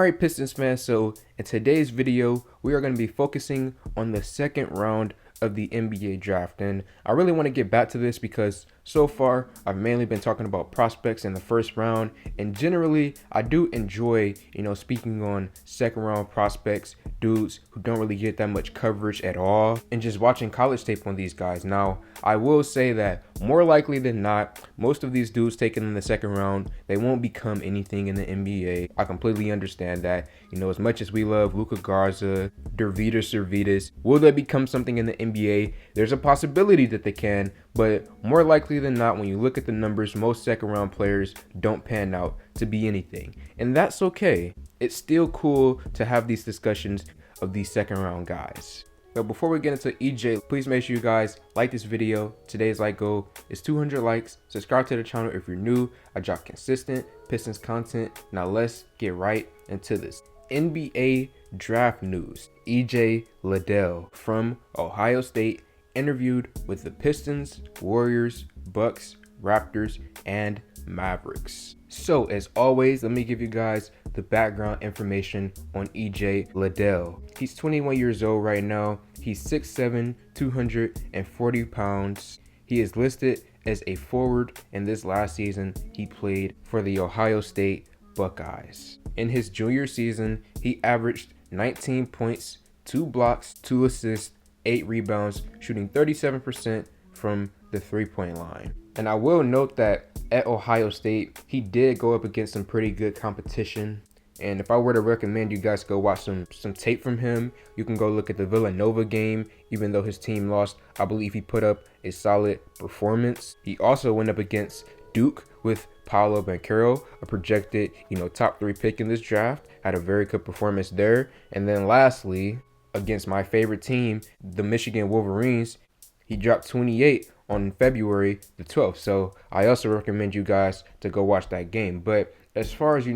Alright Pistons fans, so in today's video, we are going to be focusing on the second round of the NBA draft. And I really want to get back to this because so far I've mainly been talking about prospects in the first round, and generally I do enjoy, speaking on second round prospects, dudes who don't really get that much coverage at all, and just watching college tape on these guys. Now, I will say that more likely than not, most of these dudes taken in the second round, they won't become anything in the NBA. I completely understand that. As much as we love Luka Garza, Dervitas Servitas, will they become something in the NBA? There's a possibility that they can, but more likely than not, when you look at the numbers, most second round players don't pan out to be anything. And that's okay. It's still cool to have these discussions of these second round guys. But before we get into EJ, please make sure you guys like this video. Today's like goal is 200 likes. Subscribe to the channel if you're new. I drop consistent Pistons content. Now let's get right into this. NBA draft news. E.J Liddell from Ohio State interviewed with the Pistons, Warriors, Bucks, Raptors, and Mavericks. So as always, let me give you guys the background information on E.J Liddell. He's 21 years old right now. He's 6'7", 240 pounds. He is listed as a forward, and this last season he played for the Ohio State Buckeyes. In his junior season, he averaged 19 points, 2 blocks, 2 assists, 8 rebounds, shooting 37% from the three-point line. And I will note that at Ohio State, he did go up against some pretty good competition. And if I were to recommend you guys go watch some tape from him, you can go look at the Villanova game. Even though his team lost, I believe he put up a solid performance. He also went up against Duke with Paolo Banchero, a projected, top 3 pick in this draft. Had a very good performance there. And then lastly, against my favorite team, the Michigan Wolverines, he dropped 28 on February the 12th. So I also recommend you guys to go watch that game. But as far as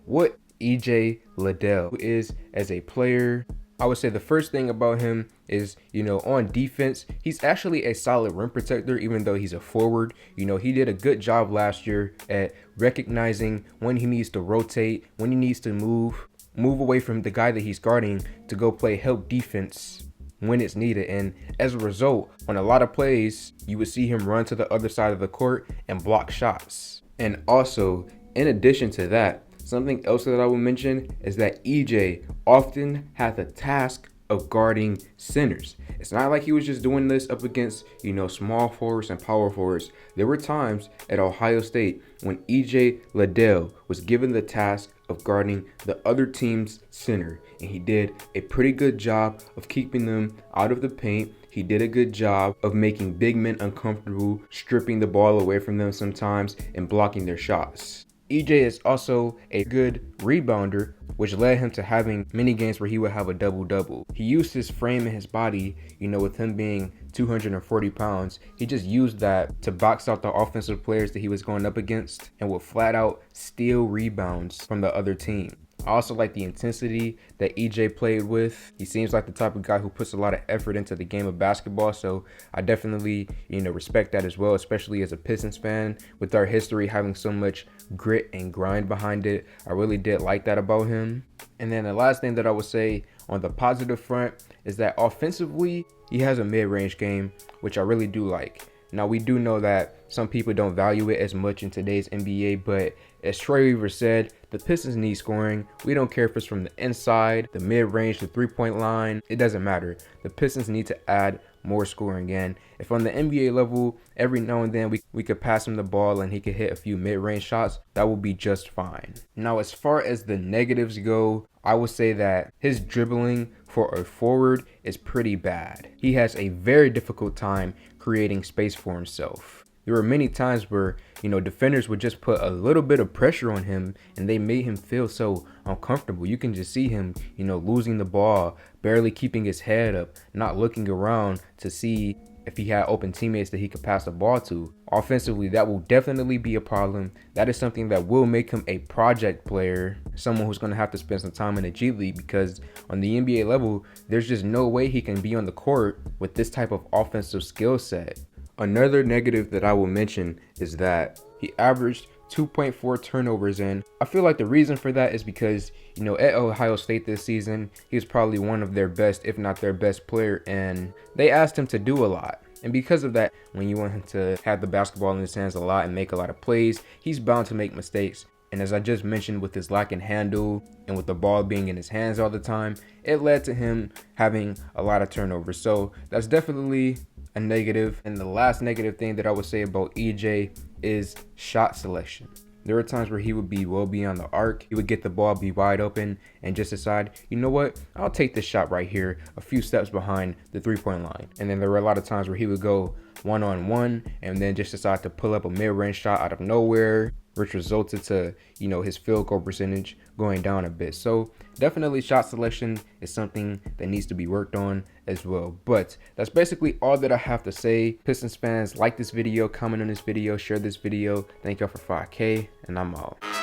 what E.J Liddell is as a player, I would say the first thing about him is, on defense, he's actually a solid rim protector, even though he's a forward. He did a good job last year at recognizing when he needs to rotate, when he needs to move away from the guy that he's guarding to go play help defense when it's needed. And as a result, on a lot of plays, you would see him run to the other side of the court and block shots. And also, in addition to that, something else that I will mention is that EJ often had the task of guarding centers. It's not like he was just doing this up against, small forwards and power forwards. There were times at Ohio State when EJ Liddell was given the task of guarding the other team's center, and he did a pretty good job of keeping them out of the paint. He did a good job of making big men uncomfortable, stripping the ball away from them sometimes, and blocking their shots. EJ is also a good rebounder, which led him to having many games where he would have a double-double. He used his frame and his body, with him being 240 pounds, he just used that to box out the offensive players that he was going up against and would flat out steal rebounds from the other team. I also like the intensity that EJ played with. He seems like the type of guy who puts a lot of effort into the game of basketball, so I definitely, respect that as well, especially as a Pistons fan. With our history having so much grit and grind behind it, I really did like that about him. And then the last thing that I would say on the positive front is that offensively, he has a mid-range game, which I really do like. Now, we do know that some people don't value it as much in today's NBA, but as Troy Weaver said, the Pistons need scoring. We don't care if it's from the inside, the mid-range, the three-point line. It doesn't matter. The Pistons need to add more scoring. And if on the NBA level, every now and then we could pass him the ball and he could hit a few mid-range shots, that will be just fine. Now, as far as the negatives go, I would say that his dribbling for a forward is pretty bad. He has a very difficult time creating space for himself. There were many times where, defenders would just put a little bit of pressure on him and they made him feel so uncomfortable. You can just see him, losing the ball, barely keeping his head up, not looking around to see if he had open teammates that he could pass the ball to. Offensively, that will definitely be a problem. That is something that will make him a project player, someone who's going to have to spend some time in the G League, because on the NBA level, there's just no way he can be on the court with this type of offensive skill set. Another negative that I will mention is that he averaged 2.4 turnovers, and I feel like the reason for that is because, you know, at Ohio State this season, he was probably one of their best, if not their best player, and they asked him to do a lot. And because of that, when you want him to have the basketball in his hands a lot and make a lot of plays, he's bound to make mistakes. And as I just mentioned, with his lack in handle and with the ball being in his hands all the time, it led to him having a lot of turnovers. So that's definitely a negative. And the last negative thing that I would say about EJ is shot selection. There were times where he would be well beyond the arc. He would get the ball, be wide open, and just decide, you know what, I'll take this shot right here, a few steps behind the three-point line. And then there were a lot of times where he would go one-on-one and then just decide to pull up a mid-range shot out of nowhere, which resulted to, you know, his field goal percentage going down a bit. So definitely shot selection is something that needs to be worked on as well. But that's basically all that I have to say. Pistons fans, like this video, comment on this video, share this video. Thank y'all for 5K, and I'm out.